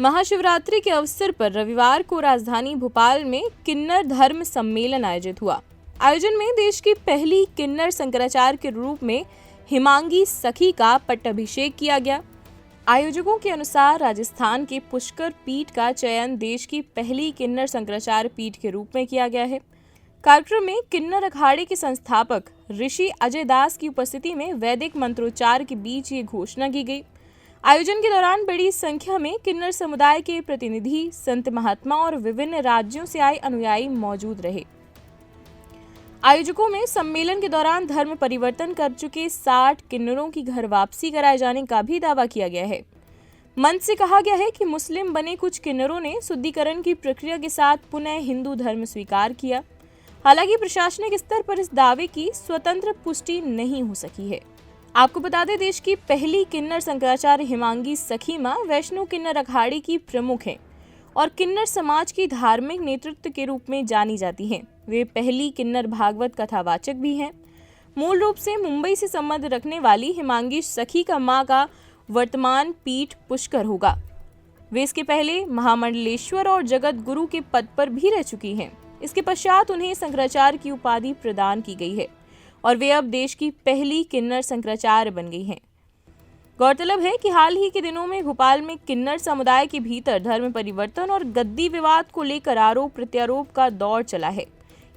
महाशिवरात्रि के अवसर पर रविवार को राजधानी भोपाल में किन्नर धर्म सम्मेलन आयोजित हुआ। आयोजन में देश की पहली किन्नर शंकराचार्य के रूप में हिमांगी सखी का पट्टाभिषेक किया गया। आयोजकों के अनुसार राजस्थान के पुष्कर पीठ का चयन देश की पहली किन्नर शंकराचार्य पीठ के रूप में किया गया है। कार्यक्रम में किन्नर अखाड़े के संस्थापक ऋषि अजय दास की उपस्थिति में वैदिक मंत्रोच्चार के बीच ये घोषणा की गई। आयोजन के दौरान बड़ी संख्या में किन्नर समुदाय के प्रतिनिधि, संत महात्मा और विभिन्न राज्यों से आए अनुयायी मौजूद रहे। आयोजकों में सम्मेलन के दौरान धर्म परिवर्तन कर चुके 60 किन्नरों की घर वापसी कराए जाने का भी दावा किया गया है। मंच से कहा गया है कि मुस्लिम बने कुछ किन्नरों ने शुद्धिकरण की प्रक्रिया के साथ पुनः हिंदू धर्म स्वीकार किया। हालांकि प्रशासनिक स्तर पर इस दावे की स्वतंत्र पुष्टि नहीं हो सकी है। आपको बता दें, देश की पहली किन्नर शंकराचार्य हिमांगी सखी मां वैष्णो किन्नर अखाड़े की प्रमुख हैं और किन्नर समाज की धार्मिक नेतृत्व के रूप में जानी जाती हैं। वे पहली किन्नर भागवत कथावाचक भी हैं। मूल रूप से मुंबई से संबंध रखने वाली हिमांगी सखी का मां का वर्तमान पीठ पुष्कर होगा। वे इसके पहले महामंडलेश्वर और जगत गुरु के पद पर भी रह चुकी हैं। इसके पश्चात उन्हें शंकराचार्य की उपाधि प्रदान की गई है और वे अब देश की पहली किन्नर शंकराचार्य बन गई हैं। गौरतलब है कि हाल ही के दिनों में भोपाल में किन्नर समुदाय के भीतर धर्म परिवर्तन और गद्दी विवाद को लेकर आरोप प्रत्यारोप का दौर चला है।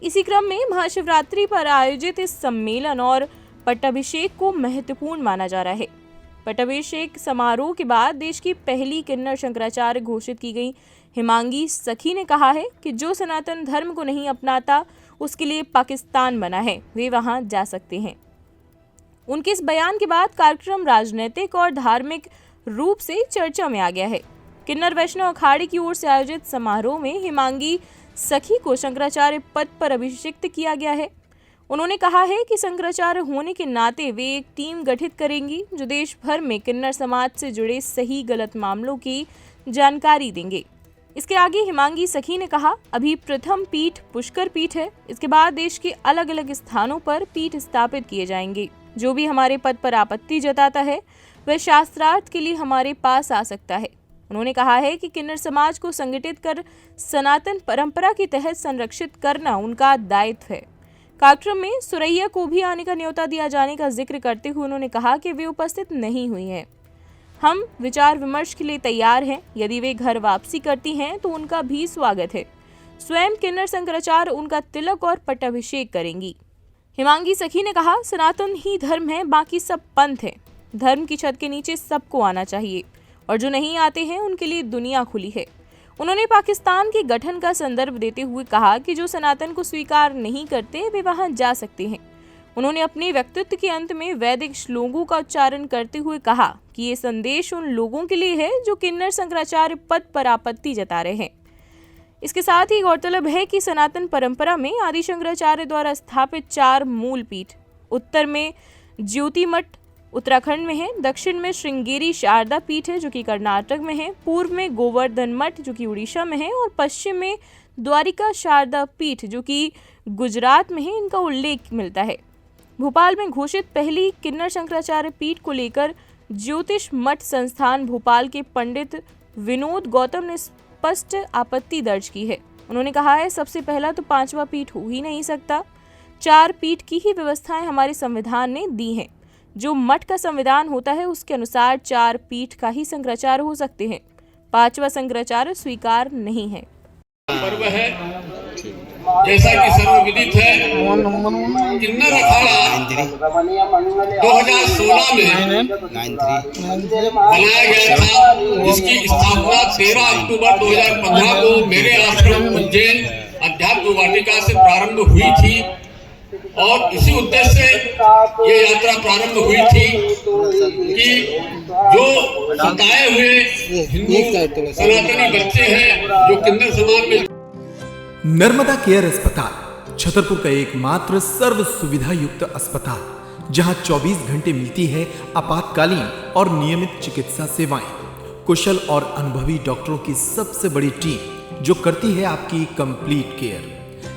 इसी क्रम में महाशिवरात्रि पर आयोजित इस सम्मेलन और पट्टाभिषेक को महत्वपूर्ण माना जा रहा है। पट्टाभिषेक समारोह के बाद देश की पहली किन्नर शंकराचार्य घोषित की गई हिमांगी सखी ने कहा है कि जो सनातन धर्म को नहीं अपनाता उसके लिए पाकिस्तान बना है, वे वहां जा सकते हैं। उनके इस बयान के बाद कार्यक्रम राजनीतिक और धार्मिक रूप से चर्चा में आ गया है। किन्नर वैष्णव अखाड़े की ओर से आयोजित समारोह में हिमांगी सखी को शंकराचार्य पद पर अभिषिक्त किया गया है। उन्होंने कहा है कि शंकराचार्य होने के नाते वे एक टीम गठित करेंगी जो देश भर में किन्नर समाज से जुड़े सही गलत मामलों की जानकारी देंगे। इसके आगे हिमांगी सखी ने कहा, अभी प्रथम पीठ पुष्कर पीठ है। इसके बाद देश के अलग अलग स्थानों पर पीठ स्थापित किए जाएंगे। जो भी हमारे पद पर आपत्ति जताता है वह शास्त्रार्थ के लिए हमारे पास आ सकता है। उन्होंने कहा है कि किन्नर समाज को संगठित कर सनातन परंपरा के तहत संरक्षित करना उनका दायित्व है। कार्यक्रम में सुरैया को भी आने का न्योता दिया जाने का जिक्र करते हुए उन्होंने कहा कि वे उपस्थित नहीं हुई हैं। हम विचार विमर्श के लिए तैयार हैं। यदि वे घर वापसी करती हैं तो उनका भी स्वागत है। स्वयं किन्नर शंकराचार्य उनका तिलक और पट्टाभिषेक करेंगी। हिमांगी सखी ने कहा, सनातन ही धर्म है, बाकी सब पंथ है। धर्म की छत के नीचे सबको आना चाहिए और जो नहीं आते हैं उनके लिए दुनिया खुली है। उन्होंने पाकिस्तान के गठन का संदर्भ देते हुए कहा कि जो सनातन को स्वीकार नहीं करते वे वहां जा सकते हैं। उन्होंने अपने वक्तव्य के अंत में वैदिक श्लोकों का उच्चारण करते हुए कहा कि ये संदेश उन लोगों के लिए है जो किन्नर शंकराचार्य पद पर आपत्ति जता रहे हैं। इसके साथ ही गौरतलब है कि सनातन परंपरा में आदि शंकराचार्य द्वारा स्थापित 4 मूल पीठ उत्तर में ज्योति मठ उत्तराखंड में है, दक्षिण में श्रृंगेरी शारदा पीठ है जो कि कर्नाटक में है, पूर्व में गोवर्धन मठ जो कि उड़ीसा में है और पश्चिम में द्वारिका शारदा पीठ जो कि गुजरात में है। इनका उल्लेख मिलता है। भोपाल में घोषित पहली किन्नर शंकराचार्य पीठ को लेकर ज्योतिष मठ संस्थान भोपाल के पंडित विनोद गौतम ने स्पष्ट आपत्ति दर्ज की है। उन्होंने कहा है, सबसे पहला तो 5वां पीठ हो ही नहीं सकता। 4 पीठ की ही व्यवस्थाएं हमारे संविधान ने दी हैं। जो मठ का संविधान होता है उसके अनुसार 4 पीठ का ही शंकराचार्य हो सकते हैं। 5वां शंकराचार्य स्वीकार नहीं है। पर्व है, जैसा कि सर्वविदित है, किन्नर अखाड़ा 2016 में बनाया गया था, जिसकी स्थापना 13 अक्टूबर 2015 को मेरे आश्रम उज्जैन अध्यात्म वाटिका से प्रारंभ हुई थी और इसी उद्देश्य से ये यात्रा प्रारंभ हुई थी कि जो सताए हुए हिंदू सनातनी बच्चे हैं जो किन्नर समाज में। नर्मदा केयर अस्पताल छतरपुर का एकमात्र सर्व सुविधा युक्त अस्पताल जहां 24 घंटे मिलती है आपातकालीन और नियमित चिकित्सा सेवाएं। कुशल और अनुभवी डॉक्टरों की सबसे बड़ी टीम जो करती है आपकी कंप्लीट केयर।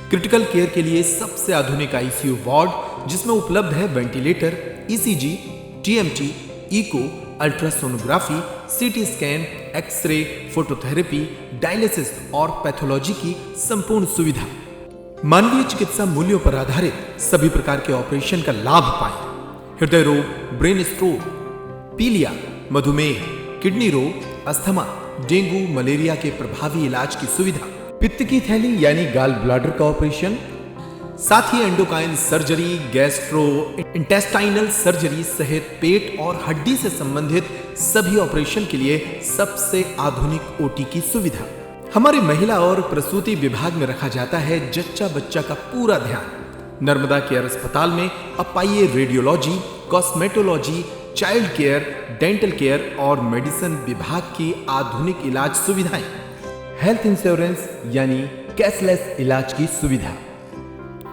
क्रिटिकल केयर के लिए सबसे आधुनिक आईसीयू वार्ड जिसमें उपलब्ध है ventilator, ECG, TMT, echo, ultrasonography, CT scan, x-ray, phototherapy, dialysis और पैथोलॉजी की संपूर्ण सुविधा। मानवीय चिकित्सा मूल्यों पर आधारित सभी प्रकार के ऑपरेशन का लाभ पाएं। हृदय रोग, ब्रेन स्ट्रोक, पीलिया, मधुमेह, किडनी रोग, अस्थमा, डेंगू, मलेरिया के प्रभावी इलाज की सुविधा, पित्त की थैली यानी गाल ब्लैडर का ऑपरेशन, साथ ही endocrine surgery, gastro intestinal surgery सहित पेट और हड्डी से संबंधित सभी ऑपरेशन के लिए सबसे आधुनिक ओटी की सुविधा। हमारे महिला और प्रसूति विभाग में रखा जाता है जच्चा बच्चा का पूरा ध्यान। नर्मदा केयर अस्पताल में अब पाइए radiology, cosmetology, child care, dental care और मेडिसिन विभाग की आधुनिक इलाज सुविधाएं, हेल्थ इंश्योरेंस यानी कैशलेस इलाज की सुविधा।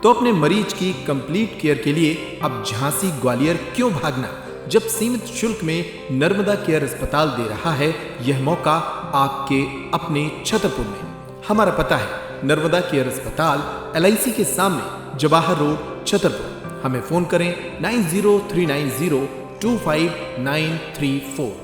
तो अपने मरीज की कंप्लीट केयर के लिए अब झांसी ग्वालियर क्यों भागना, जब सीमित शुल्क में नर्मदा केयर अस्पताल दे रहा है यह मौका आपके अपने छतरपुर में। हमारा पता है नर्मदा केयर अस्पताल LIC के सामने, जवाहर रोड, छतरपुर। हमें फोन करें 9039025934।